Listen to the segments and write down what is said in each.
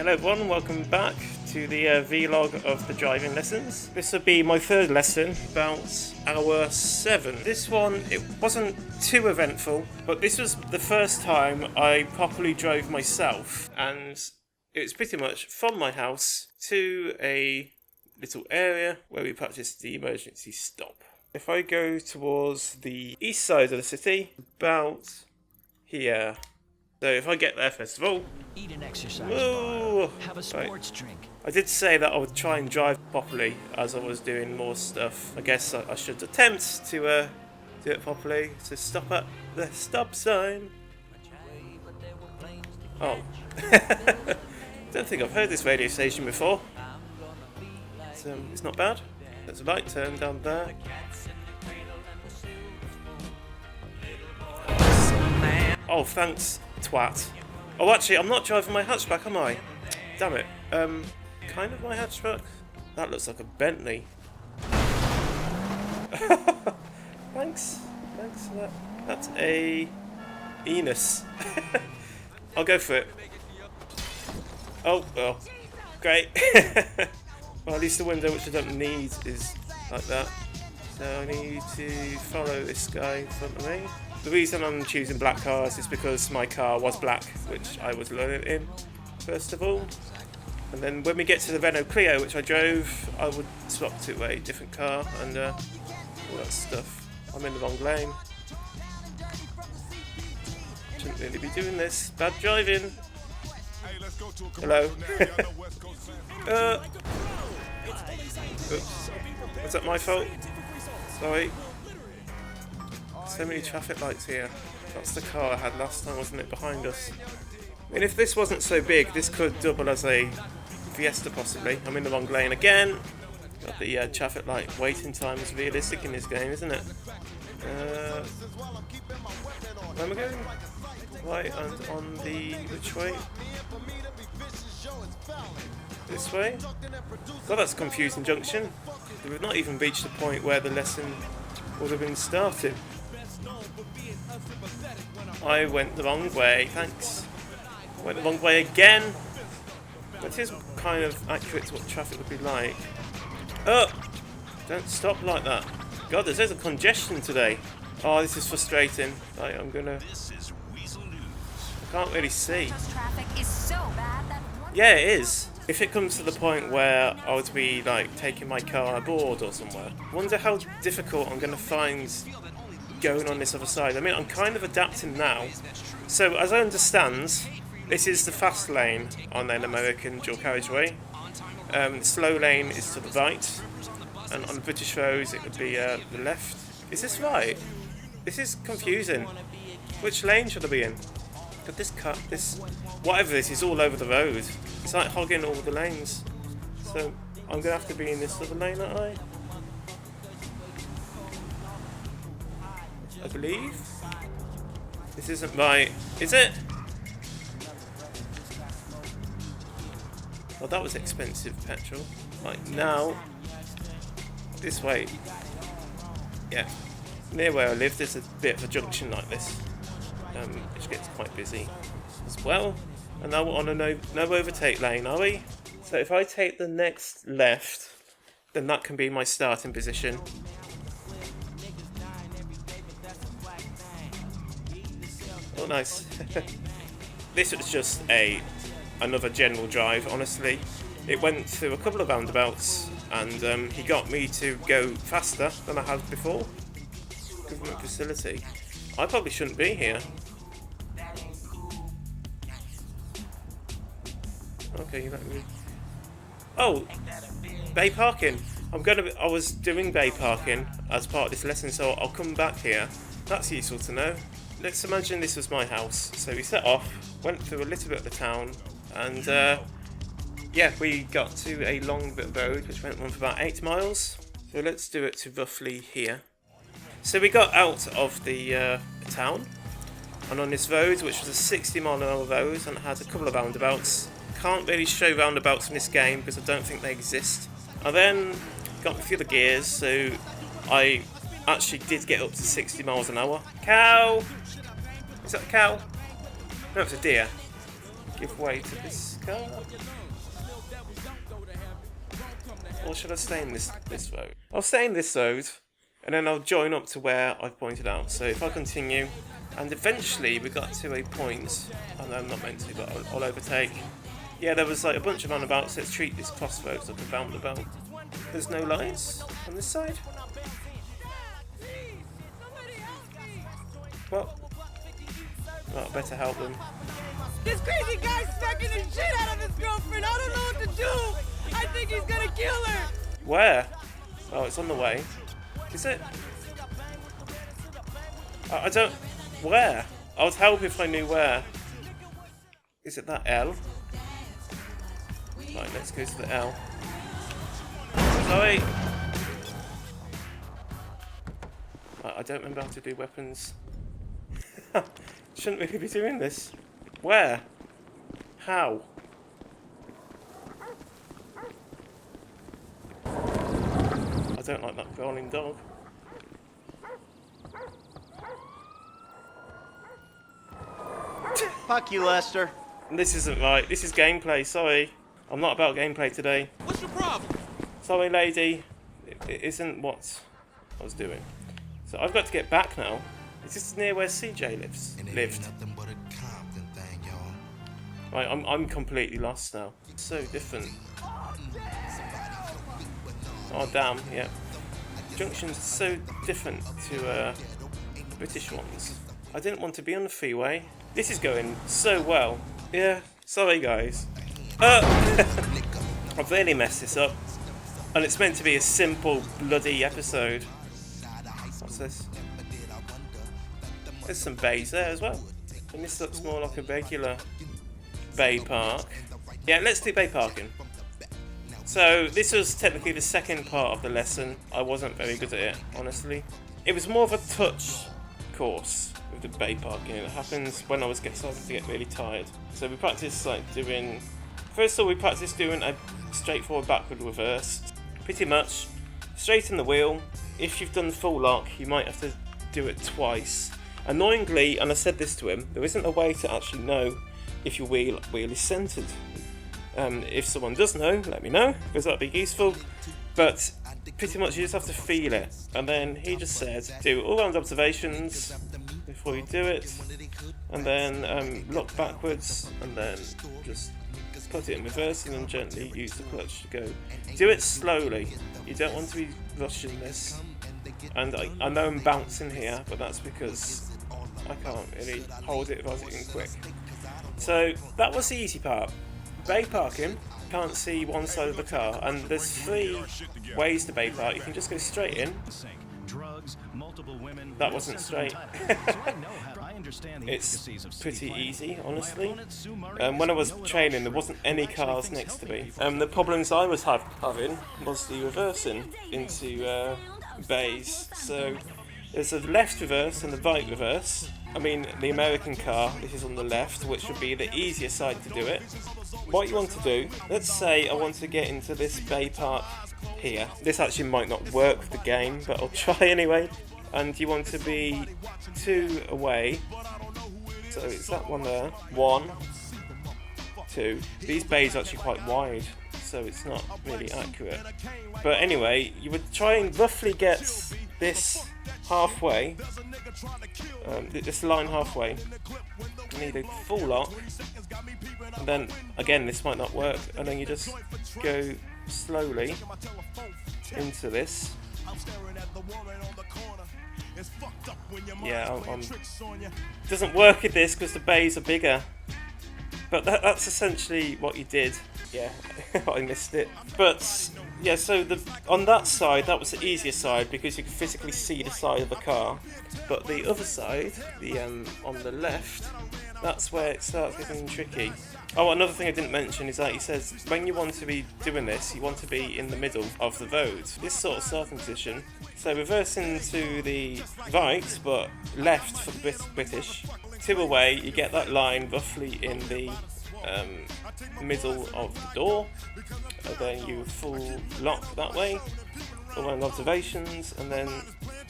Hello everyone, welcome back to the vlog of the driving lessons. This will be my third lesson, about hour 7. This one, it wasn't too eventful, but this was the first time I properly drove myself, and it was pretty much from my house to a little area where we practiced the emergency stop. If I go towards the east side of the city, about here. So if I get there first of all, eat an exercise bar, have a sports drink. I did say that I would try and drive properly as I was doing more stuff. I guess I should attempt to do it properly. So stop at the stop sign. Oh, don't think I've heard this radio station before. It's not bad. There's a light turn down there. Oh, thanks, twat. Oh, actually, I'm not driving my hatchback, am I? Damn it. Kind of my hatchback? That looks like a Bentley. Thanks for that. That's a Enos. I'll go for it. Oh, well, great. Well, at least the window, which I don't need, is like that. So I need to follow this guy in front of me. The reason I'm choosing black cars is because my car was black, which I was learning in, first of all. And then when we get to the Renault Clio, which I drove, I would swap to a different car and all that stuff. I'm in the wrong lane. Shouldn't really be doing this. Bad driving. Hello. Oops. Was that my fault? Sorry. So many traffic lights here. That's the car I had last time, wasn't it, behind us? I mean, if this wasn't so big, this could double as a Fiesta possibly. I'm in the wrong lane again. But the traffic light waiting time is realistic in this game, isn't it? Where am I going? Right, and on the... which way? This way? God, that's a confusing junction. We've not even reached the point where the lesson would have been started. I went the wrong way, thanks. I went the wrong way again. But it is kind of accurate to what traffic would be like. Oh! Don't stop like that. God, there's a congestion today. Oh, this is frustrating. Right, I'm gonna... I can't really see. Yeah, it is. If it comes to the point where I would be like taking my car aboard or somewhere, I wonder how difficult I'm going to find going on this other side. I mean, I'm kind of adapting now. So, as I understand, this is the fast lane on an American dual carriageway. The slow lane is to the right, and on the British roads it would be the left. Is this right? This is confusing. Which lane should I be in? But this whatever this is all over the road. It's like hogging all the lanes. So I'm gonna have to be in this other lane, aren't I believe. This isn't right, is it? Oh, that was expensive petrol. Right, now this way. Yeah. Near where I live there's a bit of a junction like this. Which gets quite busy as well. And now we're on a no overtake lane, are we? So if I take the next left, then that can be my starting position. Oh, nice. This was just another general drive, honestly. It went through a couple of roundabouts, and he got me to go faster than I had before. Government facility. I probably shouldn't be here. Okay, let me... Oh! Bay parking! I was doing bay parking as part of this lesson, so I'll come back here. That's useful to know. Let's imagine this was my house. So we set off, went through a little bit of the town, and yeah, we got to a long bit of road which went on for about 8 miles. So let's do it to roughly here. So we got out of the town, and on this road, which was a 60-mile-an-hour road, and it had a couple of roundabouts. Can't really show roundabouts in this game because I don't think they exist. I then got a few of the gears, so I actually did get up to 60 miles an hour. Cow! Is that a cow? No, it's a deer. Give way to this car. Or should I stay in this road? I'll stay in this road, and then I'll join up to where I've pointed out. So if I continue, and eventually we got to a point, and I'm not meant to, but I'll overtake. Yeah, there was like a bunch of roundabouts. Let's treat this crossroads like a roundabout. There's no lights on this side. Well, I better help them. This crazy guy's sucking the shit out of his girlfriend. I don't know what to do. I think he's gonna kill her. Where? Oh, it's on the way. Is it? I don't... Where? I would help if I knew where. Is it that L? Right, let's go to the L. Sorry! I don't remember how to do weapons. Shouldn't really be doing this. Where? How? I don't like that growling dog. Fuck you, Lester. This isn't right. This is gameplay, sorry. I'm not about gameplay today. What's your problem? Sorry, lady. It isn't what I was doing. So I've got to get back now. Is this near where CJ lived? Right, I'm completely lost now. It's so different. Oh damn, yeah. Junctions are so different to British ones. I didn't want to be on the freeway. This is going so well. Yeah, sorry guys. I've really messed this up. And it's meant to be a simple, bloody episode. What's this? There's some bays there as well. And this looks more like a regular bay park. Yeah, let's do bay parking. So this was technically the second part of the lesson. I wasn't very good at it, honestly. It was more of a touch course with the bay parking. It happens when I was starting to get really tired. So we practiced like doing... First of all, we practiced doing a straightforward backward reverse. Pretty much straighten the wheel. If you've done the full lock, you might have to do it twice. Annoyingly, and I said this to him, there isn't a way to actually know if your wheel is centered. If someone does know, let me know, because that'd be useful. But pretty much you just have to feel it. And then he just said, do all-round observations before you do it, and then look backwards, and then just put it in reverse, and then gently use the clutch to go. Do it slowly. You don't want to be rushing this. And I know I'm bouncing here, but that's because I can't really hold it if I was getting quick. So that was the easy part. Bay parking, can't see one side of the car, and there's 3 ways to bay park. You can just go straight in. That wasn't straight. It's pretty easy, honestly. When I was training, there wasn't any cars next to me. The problems I was having was the reversing into bays. So there's a left reverse and the right reverse. I mean, the American car, this is on the left, which would be the easier side to do it. What you want to do, let's say I want to get into this bay park here. This actually might not work with the game, but I'll try anyway. And you want to be 2 away. So it's that one there. 1, 2. These bays are actually quite wide, so it's not really accurate. But anyway, you would try and roughly get this halfway, this line halfway. You need a full lock, and then again this might not work, and then you just go slowly into this. Yeah, doesn't work with this because the bays are bigger, but that's essentially what you did. Yeah, I missed it. But yeah, so on that side, that was the easier side because you could physically see the side of the car. But the other side, the on the left, that's where it starts getting tricky. Oh, another thing I didn't mention is that he says when you want to be doing this, you want to be in the middle of the road. This sort of starting position. So reversing to the right, but left for the British. 2 away, you get that line roughly in the middle of the door, and then you full lock that way, around observations, and then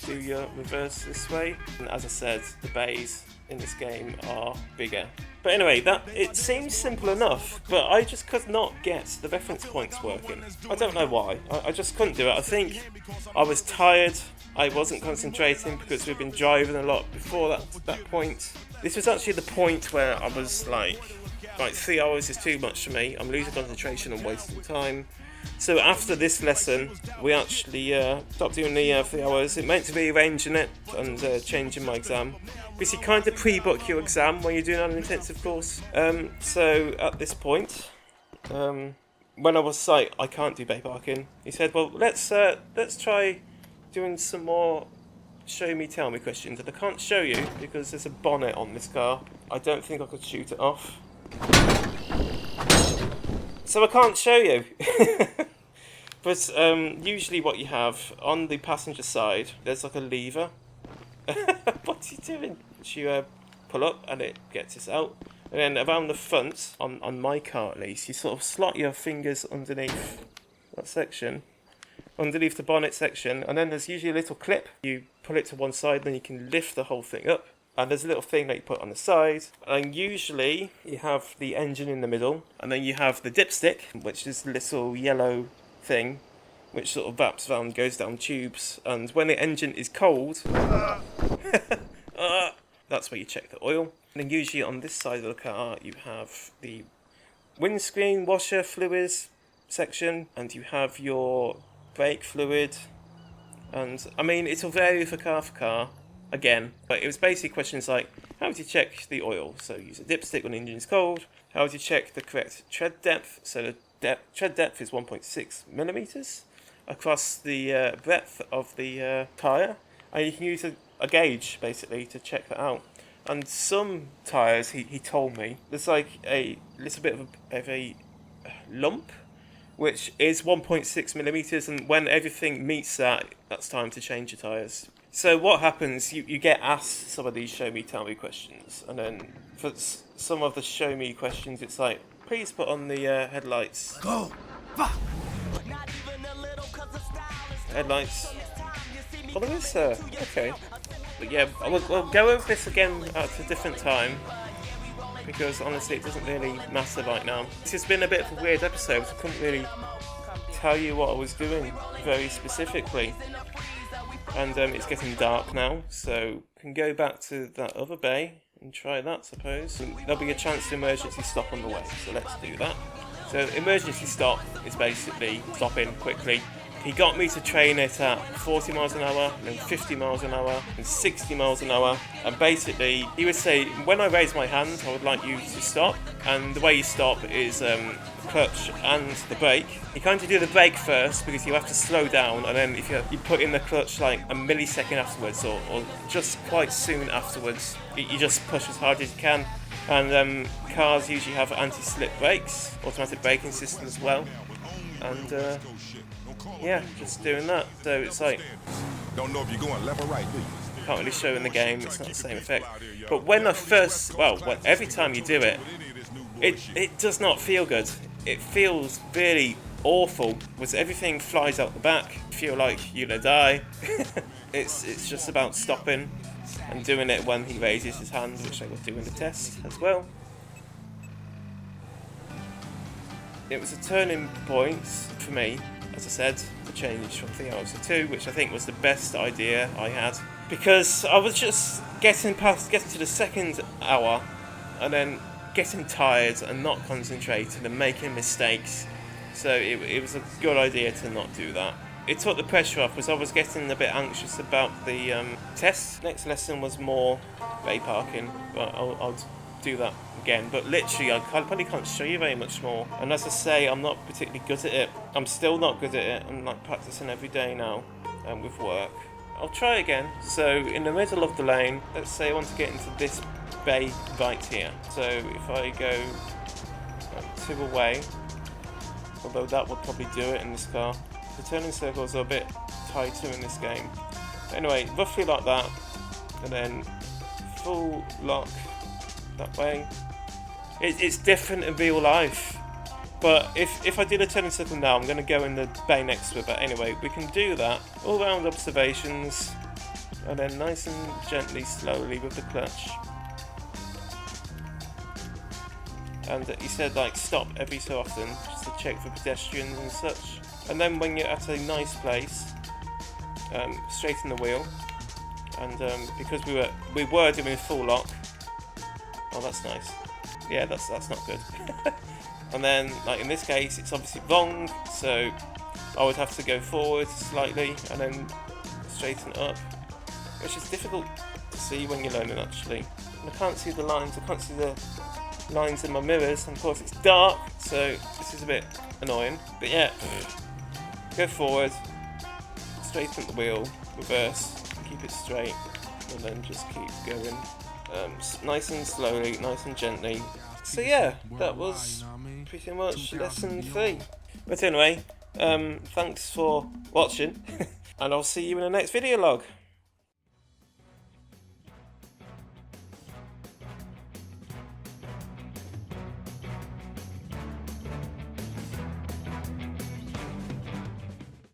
do your reverse this way. And as I said, the bays in this game are bigger. But anyway, it seems simple enough, but I just could not get the reference points working. I don't know why. I just couldn't do it. I think I was tired. I wasn't concentrating because we've been driving a lot before that point. This was actually the point where I was like 3 hours is too much for me. I'm losing concentration and wasting time. So after this lesson, we actually stopped doing the 3 hours. It meant to be rearranging it and changing my exam. Because you kind of pre-book your exam when you're doing an intensive course. So at this point, when I was like, I can't do bay parking, he said, well, let's try doing some more show me, tell me questions. And I can't show you because there's a bonnet on this car. I don't think I could shoot it off. So I can't show you. But usually what you have on the passenger side, there's like a lever. What's he doing? You pull up and it gets us out. And then around the front, on my car at least, you sort of slot your fingers underneath that section, underneath the bonnet section, and then there's usually a little clip. You pull it to one side, then you can lift the whole thing up. And there's a little thing that you put on the side, and usually you have the engine in the middle, and then you have the dipstick, which is the little yellow thing, which sort of wraps around, goes down tubes, and when the engine is cold, that's where you check the oil. And then usually on this side of the car, you have the windscreen washer fluids section, and you have your brake fluid, and I mean, it'll vary for car, again, but it was basically questions like, how do you check the oil? So use a dipstick when the engine is cold. How do you check the correct tread depth? So the tread depth is 1.6 millimeters across the breadth of the tyre. And you can use a gauge, basically, to check that out. And some tyres, he told me, there's like a little bit of a lump, which is 1.6 millimeters, and when everything meets that, that's time to change your tyres. So what happens, you get asked some of these show me, tell me questions, and then for some of the show me questions, it's like, please put on the headlights. Go! Fuck! Headlights. Oh, there is, okay. But yeah, we'll go over this again at a different time, because honestly it doesn't really matter right now. This has been a bit of a weird episode, I couldn't really tell you what I was doing very specifically. And it's getting dark now, so we can go back to that other bay and try that, suppose. And there'll be a chance to emergency stop on the way, so let's do that. So emergency stop is basically stopping quickly. He got me to train it at 40 miles an hour, and then 50 miles an hour, and 60 miles an hour. And basically, he would say, when I raise my hand, I would like you to stop. And the way you stop is clutch and the brake. You kind of do the brake first because you have to slow down, and then if you put in the clutch like a millisecond afterwards, or just quite soon afterwards, you just push as hard as you can. And cars usually have anti-slip brakes, automatic braking system as well. And yeah, just doing that. So it's like, don't know if you're going left or right, do you? Can't really show in the game, it's not the same effect. But when I first, every time you do it, it does not feel good. It feels really awful, because everything flies out the back. You feel like you're gonna die. It's just about stopping and doing it when he raises his hand, which I will do in the test as well. It was a turning point for me, as I said, to change from 3 hours to 2, which I think was the best idea I had. Because I was just getting to the second hour, and then getting tired and not concentrating and making mistakes. So it was a good idea to not do that. It took the pressure off, because I was getting a bit anxious about the test. Next lesson was more bay parking, but I'll do that again. But literally, I probably can't show you very much more. And as I say, I'm not particularly good at it. I'm still not good at it. I'm like practicing every day now with work. I'll try again. So in the middle of the lane, let's say I want to get into this bay right here. So if I go 2 away, although that would probably do it in this car. The turning circles are a bit tighter in this game. But anyway, roughly like that, and then full lock that way. It's different in real life, but if I do the turning circle now, I'm going to go in the bay next to it. But anyway, we can do that. All round observations, and then nice and gently, slowly with the clutch. And he said like stop every so often just to check for pedestrians and such. And then when you're at a nice place, straighten the wheel. And because we were doing full lock. Oh, that's nice. Yeah, that's not good. And then, like in this case, it's obviously wrong, so I would have to go forward slightly and then straighten up, which is difficult to see when you're learning actually. And I can't see the lines. I can't see the lines in my mirrors, and of course it's dark, so this is a bit annoying. But yeah, go forward, straighten the wheel, reverse, keep it straight, and then just keep going nice and slowly, nice and gently. So yeah, that was pretty much lesson 3. But anyway, thanks for watching, and I'll see you in the next video log.